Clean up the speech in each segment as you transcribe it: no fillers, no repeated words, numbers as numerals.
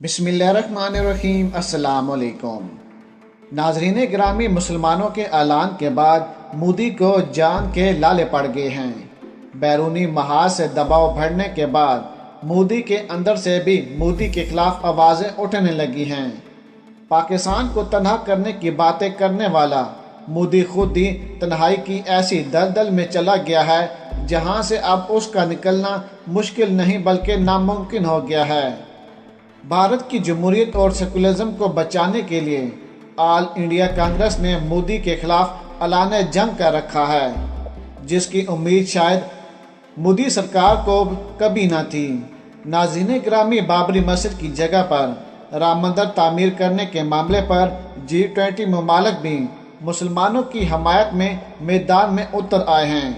بسم اللہ الرحمن الرحیم۔ السلام علیکم ناظرین گرامی، مسلمانوں کے اعلان کے بعد مودی کو جان کے لالے پڑ گئے ہیں۔ بیرونی محاذ سے دباؤ بڑھنے کے بعد مودی کے اندر سے بھی مودی کے خلاف آوازیں اٹھنے لگی ہیں۔ پاکستان کو تنہا کرنے کی باتیں کرنے والا مودی خود ہی تنہائی کی ایسی دلدل میں چلا گیا ہے جہاں سے اب اس کا نکلنا مشکل نہیں بلکہ ناممکن ہو گیا ہے۔ بھارت کی جمہوریت اور سیکولرزم کو بچانے کے لیے آل انڈیا کانگریس نے مودی کے خلاف اعلان جنگ کر رکھا ہے، جس کی امید شاید مودی سرکار کو کبھی نہ تھی۔ ناظرین گرامی، بابری مسجد کی جگہ پر رام مندر تعمیر کرنے کے معاملے پر G20 ممالک بھی مسلمانوں کی حمایت میں میدان میں اتر آئے ہیں۔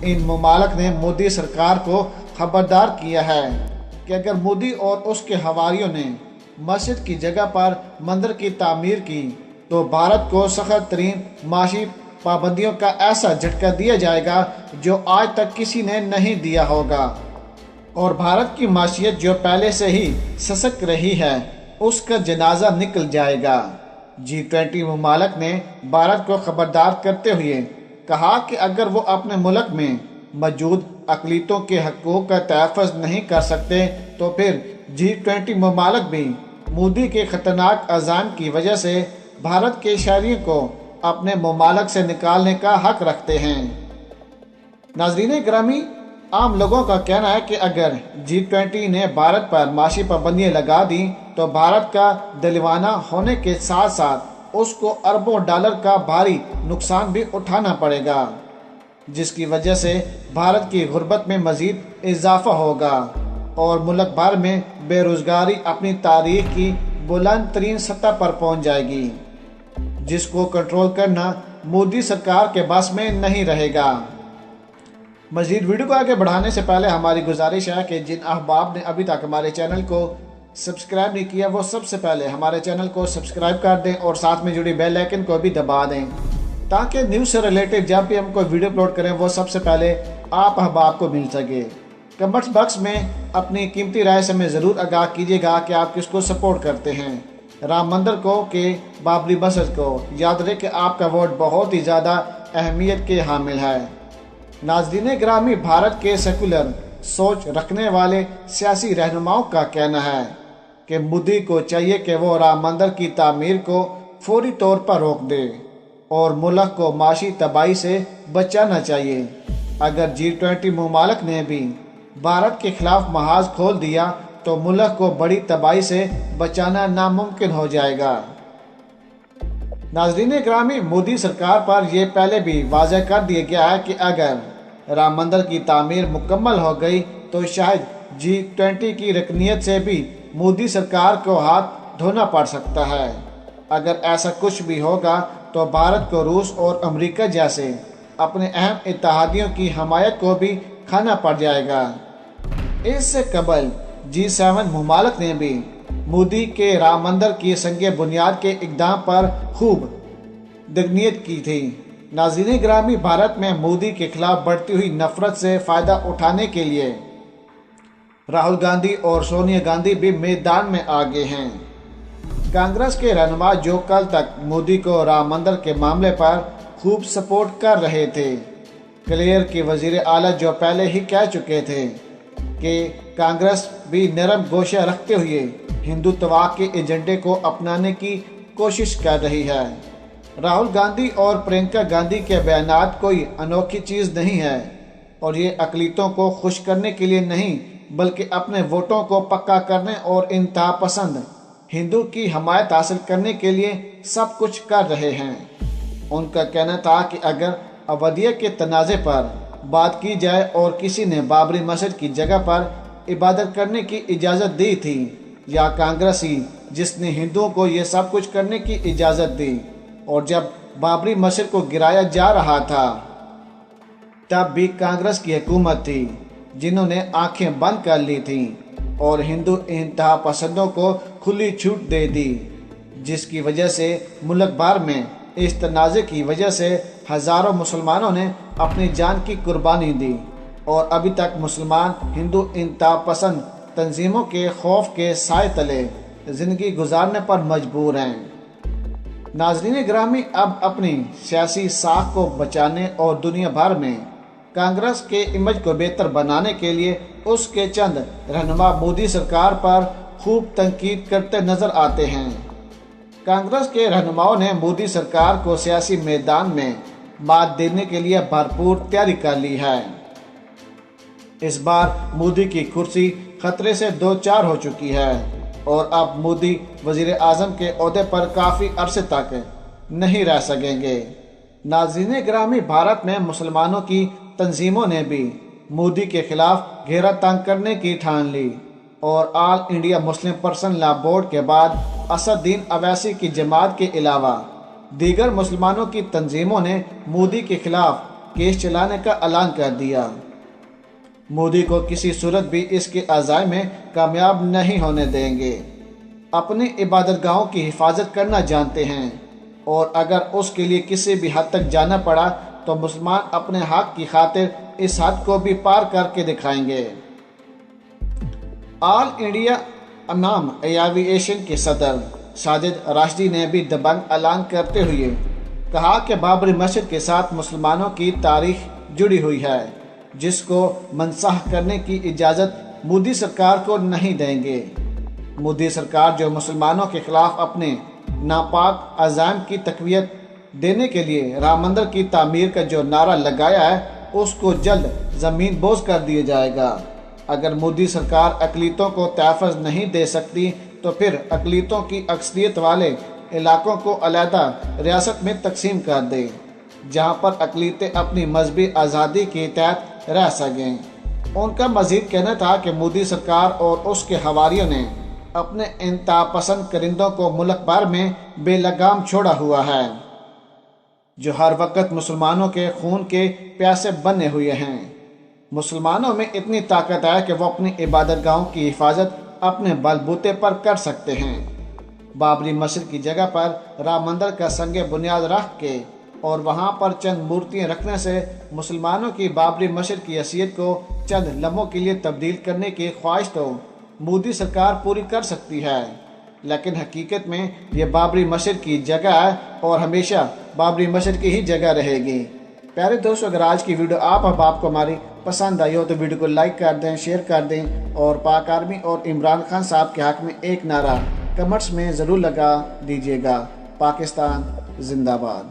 ان ممالک نے مودی سرکار کو خبردار کیا ہے کہ اگر مودی اور اس کے حواریوں نے مسجد کی جگہ پر مندر کی تعمیر کی تو بھارت کو سخت ترین معاشی پابندیوں کا ایسا جھٹکا دیا جائے گا جو آج تک کسی نے نہیں دیا ہوگا، اور بھارت کی معیشت جو پہلے سے ہی سسک رہی ہے اس کا جنازہ نکل جائے گا۔ G20 ممالک نے بھارت کو خبردار کرتے ہوئے کہا کہ اگر وہ اپنے ملک میں موجود اقلیتوں کے حقوق کا تحفظ نہیں کر سکتے تو پھر G20 ممالک بھی مودی کے خطرناک عزائم کی وجہ سے بھارت کے شہریوں کو اپنے ممالک سے نکالنے کا حق رکھتے ہیں۔ ناظرین گرامی، عام لوگوں کا کہنا ہے کہ اگر G20 نے بھارت پر معاشی پابندیاں لگا دیں تو بھارت کا دلوانہ ہونے کے ساتھ ساتھ اس کو اربوں ڈالر کا بھاری نقصان بھی اٹھانا پڑے گا، جس کی وجہ سے بھارت کی غربت میں مزید اضافہ ہوگا اور ملک بھر میں بے روزگاری اپنی تاریخ کی بلند ترین سطح پر پہنچ جائے گی، جس کو کنٹرول کرنا مودی سرکار کے بس میں نہیں رہے گا۔ مزید ویڈیو کو آگے بڑھانے سے پہلے ہماری گزارش ہے کہ جن احباب نے ابھی تک ہمارے چینل کو سبسکرائب نہیں کیا وہ سب سے پہلے ہمارے چینل کو سبسکرائب کر دیں اور ساتھ میں جڑی بیل آئیکن کو بھی دبا دیں تاکہ نیوز سے ریلیٹڈ جب بھی ہم کوئی ویڈیو اپلوڈ کریں وہ سب سے پہلے آپ احباب کو مل سکے۔ کمنٹس باکس میں اپنی قیمتی رائے سے ہمیں ضرور آگاہ کیجیے گا کہ آپ کس کو سپورٹ کرتے ہیں، رام مندر کو کہ بابری مسجد کو۔ یاد رہے کہ آپ کا ووٹ بہت ہی زیادہ اہمیت کے حامل ہے۔ ناظرین گرامی، بھارت کے سیکولر سوچ رکھنے والے سیاسی رہنماؤں کا کہنا ہے کہ مودی کو چاہیے کہ وہ رام مندر کی تعمیر کو فوری طور پر روک دے اور ملک کو معاشی تباہی سے بچانا چاہیے۔ اگر G20 ممالک نے بھی بھارت کے خلاف محاذ کھول دیا تو ملک کو بڑی تباہی سے بچانا ناممکن ہو جائے گا۔ ناظرین گرامی، مودی سرکار پر یہ پہلے بھی واضح کر دیا گیا ہے کہ اگر رام مندر کی تعمیر مکمل ہو گئی تو شاید G20 کی رکنیت سے بھی مودی سرکار کو ہاتھ دھونا پڑ سکتا ہے۔ اگر ایسا کچھ بھی ہوگا تو بھارت کو روس اور امریکہ جیسے اپنے اہم اتحادیوں کی حمایت کو بھی کھانا پڑ جائے گا۔ اس سے قبل G7 ممالک نے بھی مودی کے رام مندر کی سنگ بنیاد کے اقدام پر خوب دگنیت کی تھی۔ ناظرین گرامی، بھارت میں مودی کے خلاف بڑھتی ہوئی نفرت سے فائدہ اٹھانے کے لیے راہل گاندھی اور سونیا گاندھی بھی میدان میں آگے ہیں۔ کانگریس کے رہنما جو کل تک مودی کو رام مندر کے معاملے پر خوب سپورٹ کر رہے تھے، کلیئر کے وزیر اعلیٰ جو پہلے ہی کہہ چکے تھے کہ کانگریس بھی نرم گوشہ رکھتے ہوئے ہندوتوا کے ایجنڈے کو اپنانے کی کوشش کر رہی ہے۔ راہل گاندھی اور پرینکا گاندھی کے بیانات کوئی انوکھی چیز نہیں ہے اور یہ اقلیتوں کو خوش کرنے کے لیے نہیں بلکہ اپنے ووٹوں کو پکا کرنے اور انتہا پسند ہندو کی حمایت حاصل کرنے کے لیے سب کچھ کر رہے ہیں۔ ان کا کہنا تھا کہ اگر اودھیا کے تنازع پر بات کی جائے اور کسی نے بابری مسجد کی جگہ پر عبادت کرنے کی اجازت دی تھی یا کانگریسی جس نے ہندوؤں کو یہ سب کچھ کرنے کی اجازت دی، اور جب بابری مسجد کو گرایا جا رہا تھا تب بھی کانگریس کی حکومت تھی جنہوں نے آنکھیں بند کر لی تھیں اور ہندو انتہا پسندوں کو کھلی چھوٹ دے دی، جس کی وجہ سے ملک بھر میں اس تنازع کی وجہ سے ہزاروں مسلمانوں نے اپنی جان کی قربانی دی، اور ابھی تک مسلمان ہندو انتہا پسند تنظیموں کے خوف کے سائے تلے زندگی گزارنے پر مجبور ہیں۔ ناظرین گرامی، اب اپنی سیاسی ساکھ کو بچانے اور دنیا بھر میں کانگریس کے امیج کو بہتر بنانے کے لیے اس کے چند رہنما مودی سرکار پر خوب تنقید کرتے نظر آتے ہیں۔ کانگریس کے رہنماؤں نے مودی سرکار کو سیاسی میدان میں مات دینے کے لیے بھرپور تیاری کر لی ہے۔ اس بار مودی کی کرسی خطرے سے دوچار ہو چکی ہے اور اب مودی وزیر اعظم کے عہدے پر کافی عرصے تک نہیں رہ سکیں گے۔ ناظرین گرامی، بھارت میں مسلمانوں کی تنظیموں نے بھی مودی کے خلاف گھیرا تنگ کرنے کی ٹھان لی اور آل انڈیا مسلم پرسنل لا بورڈ کے بعد اسد الدین اویسی کی جماعت کے علاوہ دیگر مسلمانوں کی تنظیموں نے مودی کے خلاف کیس چلانے کا اعلان کر دیا۔ مودی کو کسی صورت بھی اس کے عزائم میں کامیاب نہیں ہونے دیں گے۔ اپنی عبادت گاہوں کی حفاظت کرنا جانتے ہیں اور اگر اس کے لیے کسی بھی حد تک جانا پڑا تو مسلمان اپنے حق کی خاطر اس حد کو بھی پار کر کے دکھائیں گے۔ آل انڈیا امام ایوی ایشن کے صدر ساجد راشدی نے بھی دبنگ اعلان کرتے ہوئے کہا کہ بابری مسجد کے ساتھ مسلمانوں کی تاریخ جڑی ہوئی ہے، جس کو منسوخ کرنے کی اجازت مودی سرکار کو نہیں دیں گے۔ مودی سرکار جو مسلمانوں کے خلاف اپنے ناپاک عزائم کی تقویت دینے کے لیے رام مندر کی تعمیر کا جو نعرہ لگایا ہے، اس کو جلد زمین بوس کر دیا جائے گا۔ اگر مودی سرکار اقلیتوں کو تحفظ نہیں دے سکتی تو پھر اقلیتوں کی اکثریت والے علاقوں کو علیحدہ ریاست میں تقسیم کر دے، جہاں پر اقلیتیں اپنی مذہبی آزادی کے تحت رہ سکیں۔ ان کا مزید کہنا تھا کہ مودی سرکار اور اس کے حواریوں نے اپنے انتہا پسند کرندوں کو ملک بھر میں بے لگام چھوڑا ہوا ہے، جو ہر وقت مسلمانوں کے خون کے پیاسے بنے ہوئے ہیں۔ مسلمانوں میں اتنی طاقت ہے کہ وہ اپنی عبادت گاہوں کی حفاظت اپنے بل بوتے پر کر سکتے ہیں۔ بابری مسجد کی جگہ پر رام مندر کا سنگ بنیاد رکھ کے اور وہاں پر چند مورتیاں رکھنے سے مسلمانوں کی بابری مسجد کی حیثیت کو چند لمحوں کے لیے تبدیل کرنے کی خواہش تو مودی سرکار پوری کر سکتی ہے، لیکن حقیقت میں یہ بابری مسجد کی جگہ ہے اور ہمیشہ بابری مسجد کی ہی جگہ رہے گی۔ پیارے دوستو، اگر آج کی ویڈیو آپ کو ہماری پسند آئی ہو تو ویڈیو کو لائک کر دیں، شیئر کر دیں اور پاک آرمی اور عمران خان صاحب کے حق میں ایک نعرہ کمنٹس میں ضرور لگا دیجیے گا۔ پاکستان زندہ باد۔